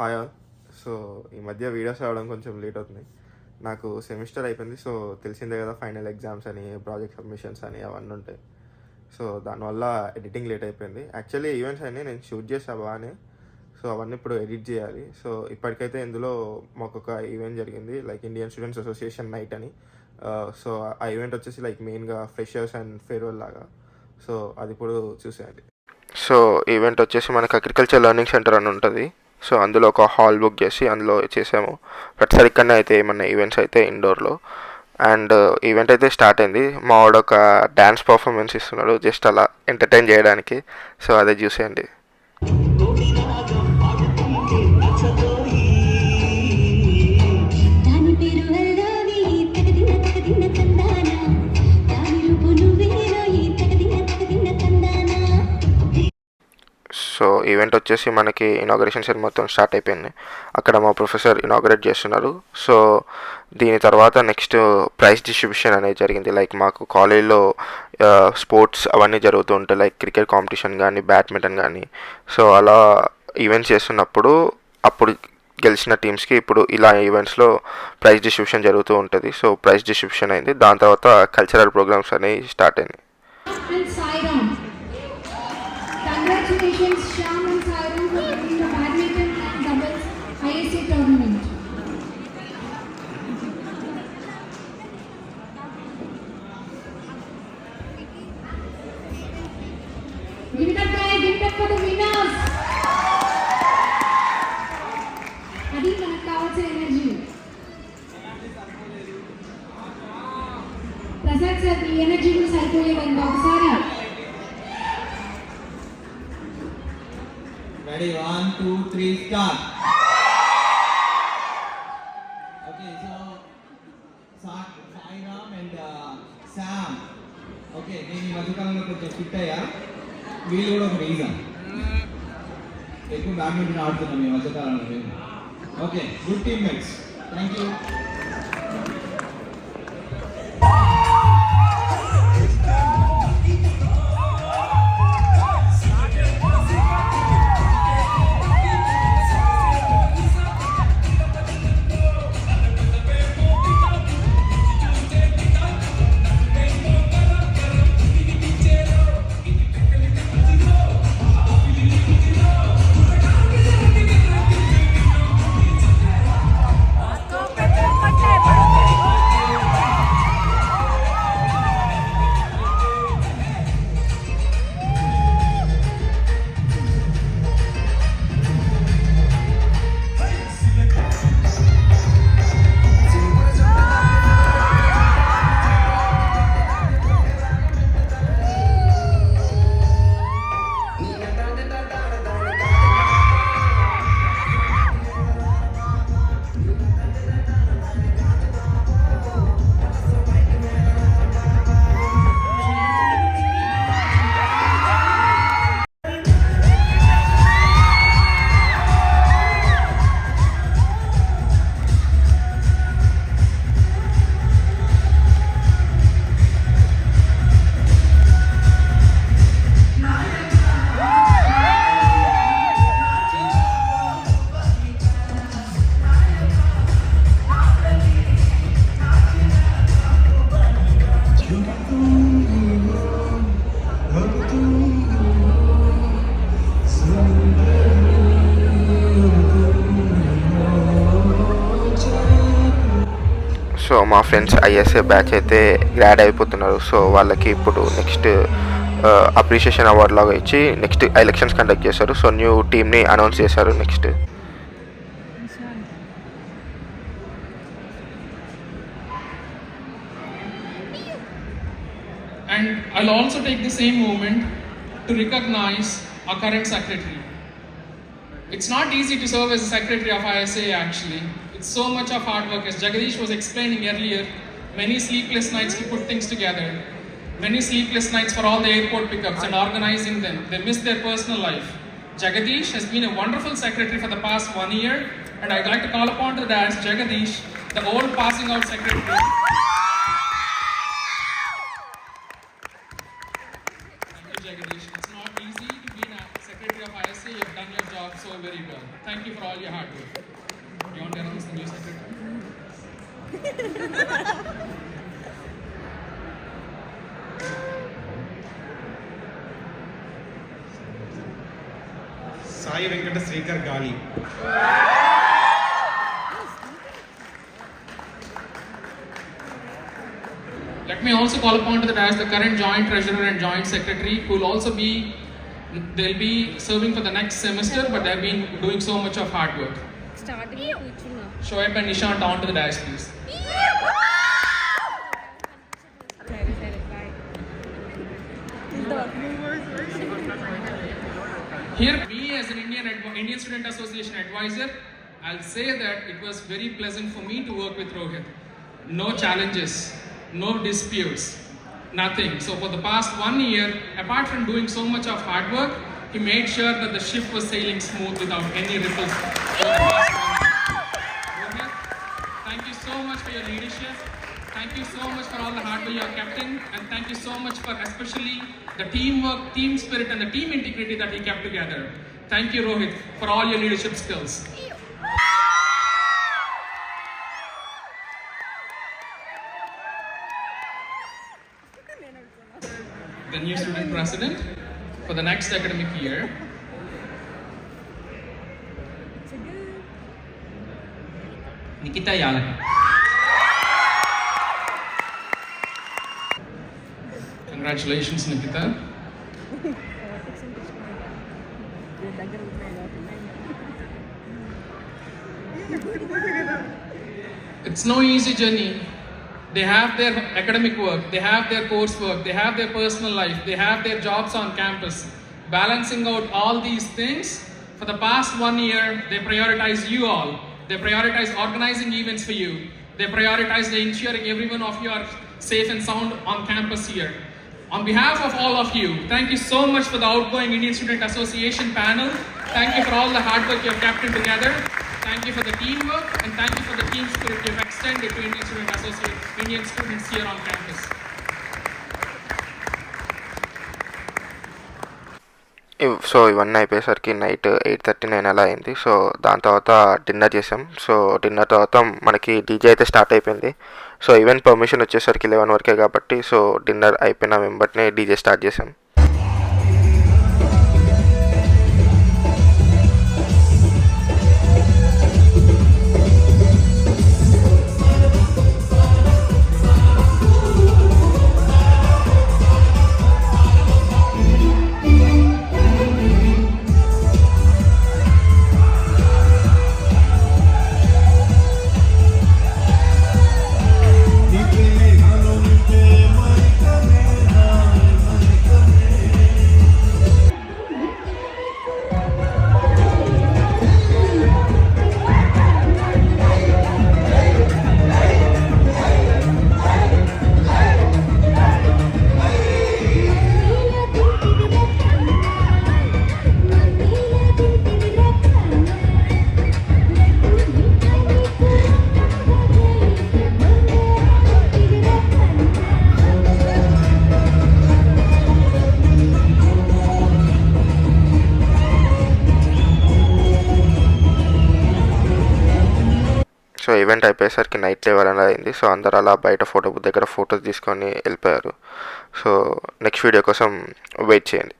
Hi all. So ఈ మధ్య videos రావడం కొంచెం లేట్ అవుతుంది. నాకు సెమిస్టర్ అయిపోయింది. సో తెలిసిందే కదా, ఫైనల్ ఎగ్జామ్స్ అని, ప్రాజెక్ట్ సబ్మిషన్స్ అని అవన్నీ ఉంటాయి. సో దానివల్ల ఎడిటింగ్ లేట్ అయిపోయింది. యాక్చువల్లీ ఈవెంట్స్ అన్నీ నేను షూట్ చేసా బాగానే. సో అవన్నీ ఇప్పుడు ఎడిట్ చేయాలి. సో ఇప్పటికైతే ఇందులో మాకు ఒక ఈవెంట్ జరిగింది, like Indian students association night అని. సో ఆ ఈవెంట్ వచ్చేసి లైక్ మెయిన్గా ఫ్రెషర్స్ అండ్ ఫేర్వెల్ లాగా. సో అది ఇప్పుడు చూసేయాలి. సో ఈవెంట్ వచ్చేసి మనకు అగ్రికల్చర్ లెర్నింగ్ సెంటర్ అని ఉంటుంది. సో అందులో ఒక హాల్ బుక్ చేసి అందులో చేసాము. ప్రతిసారి ఇక్కడనే అయితే ఏమన్నా ఈవెంట్స్ అయితే ఇండోర్లో. అండ్ ఈవెంట్ అయితే స్టార్ట్ అయింది. మా వాడు ఒక డ్యాన్స్ పర్ఫార్మెన్స్ ఇస్తున్నాడు జస్ట్ అలా ఎంటర్టైన్ చేయడానికి. సో అదే చూసేయండి. సో ఈవెంట్ వచ్చేసి మనకి ఇనాగరేషన్ సెల్ మొత్తం స్టార్ట్ అయిపోయింది. అక్కడ మా ప్రొఫెసర్ ఇనాగరేట్ చేస్తున్నారు. సో దీని తర్వాత నెక్స్ట్ ప్రైజ్ డిస్ట్రిబ్యూషన్ అనేది జరిగింది. లైక్ మాకు కాలేజ్లో స్పోర్ట్స్ అవన్నీ జరుగుతూ ఉంటాయి, లైక్ క్రికెట్ కాంపిటీషన్ కానీ, బ్యాడ్మింటన్ కానీ. సో అలా ఈవెంట్స్ చేస్తున్నప్పుడు అప్పుడు గెలిచిన టీమ్స్కి ఇప్పుడు ఇలా ఈవెంట్స్లో ప్రైజ్ డిస్ట్రిబ్యూషన్ జరుగుతూ ఉంటుంది. సో ప్రైజ్ డిస్ట్రిబ్యూషన్ అయింది. దాని తర్వాత కల్చరల్ ప్రోగ్రామ్స్ అనేవి స్టార్ట్ అయినాయి. Congratulations, Shyam and Sairam, for winning the badminton and doubles ISA tournament. Give it up, guys. Give it up for the winners. Adi మనకు కావాల్సిన energy. Prasad sir ఈ energy కూడా సరిపోలేదండి. ఒకసారి ready, 1, 2, 3, start. Okay, so Sairam and Sam. Okay, నేను ఈ మధ్యకాలంలో కొంచెం fit అయ్యా. వీళ్ళు కూడా ఒక రీజన్. ఎక్కువ బ్యాడ్మింటన్ ఆడుతున్నాం ఈ మధ్యకాలంలో మేము. Okay, good teammates. Thank you. So మా ఫ్రెండ్స్ ఐఎస్ఏ బ్యాచ్ అయితే గ్రాడ్ అయిపోతున్నారు. సో వాళ్ళకి ఇప్పుడు నెక్స్ట్ అప్రిషియేషన్ అవార్డ్ లాగా ఇచ్చి నెక్స్ట్ ఎలక్షన్స్ కండక్ట్ చేశారు. సో న్యూ టీమ్ని అనౌన్స్ చేశారు next. And I'll also take the same moment to recognize our current secretary. It's not easy to serve as a secretary of ISA actually. It's so much of hard work. As Jagadish was explaining earlier, many sleepless nights to put things together, many sleepless nights for all the airport pickups and organizing them. They miss their personal life. Jagadish has been a wonderful secretary for the past 1 year, and I'd like to call upon to that as Jagadish, the old passing out secretary. Jagadish. It's not easy to be a secretary Secretary of ISA, you have done your job so very well. Thank you for all your hard work. You want to announce the new secretary? Sai Venkata Srikar గాలి. Let me also call upon to the dais the current joint treasurer and joint secretary who will also be, they'll be serving for the next semester, but they've been doing so much of hard work. Shoaib and Nishant on to the dais, please. Here, me as an Indian Student Association advisor, I'll say that it was very pleasant for me to work with Rohit. No challenges, no disputes, nothing. So for the past 1 year, apart from doing so much of hard work, he made sure that the ship was sailing smooth without any ripples. Rohit, thank you so much for your leadership. Thank you so much for all the hard work you have kept in, and thank you so much for especially the teamwork, team spirit, and the team integrity that he kept together. Thank you, Rohit, for all your leadership skills. The new student president for the next academic year. Nikita Yalaka. Congratulations, Nikita. It's no easy journey. They have their academic work, they have their coursework, they have their personal life, they have their jobs on campus. Balancing out all these things, for the past 1 year, they prioritize you all. They prioritize organizing events for you. They prioritize ensuring everyone of you are safe and sound on campus here. On behalf of all of you, thank you so much for the outgoing Indian Student Association panel. Thank you for all the hard work you have kept in together. Thank you for the teamwork, and thank you for the team spirit you have extended to Indian students here on campus. So ఇవన్నీ అయిపోయేసరికి night 8:39 అలా అయింది. So దాని తర్వాత dinner చేసాం. So dinner తర్వాత మనకి DJ అయితే స్టార్ట్ అయిపోయింది. సో ఈవెంట్ పర్మిషన్ వచ్చేసరికి 11 వరకే కాబట్టి సో డిన్నర్ అయిపోయిన వెంబటనే డీజే స్టార్ట్ చేసాం. సో ఈవెంట్ అయిపోయేసరికి నైట్ 11 అయింది. సో అందరు అలా బయట ఫోటో బూత్ దగ్గర ఫొటోస్ తీసుకొని వెళ్ళిపోయారు. సో నెక్స్ట్ వీడియో కోసం వెయిట్ చేయండి.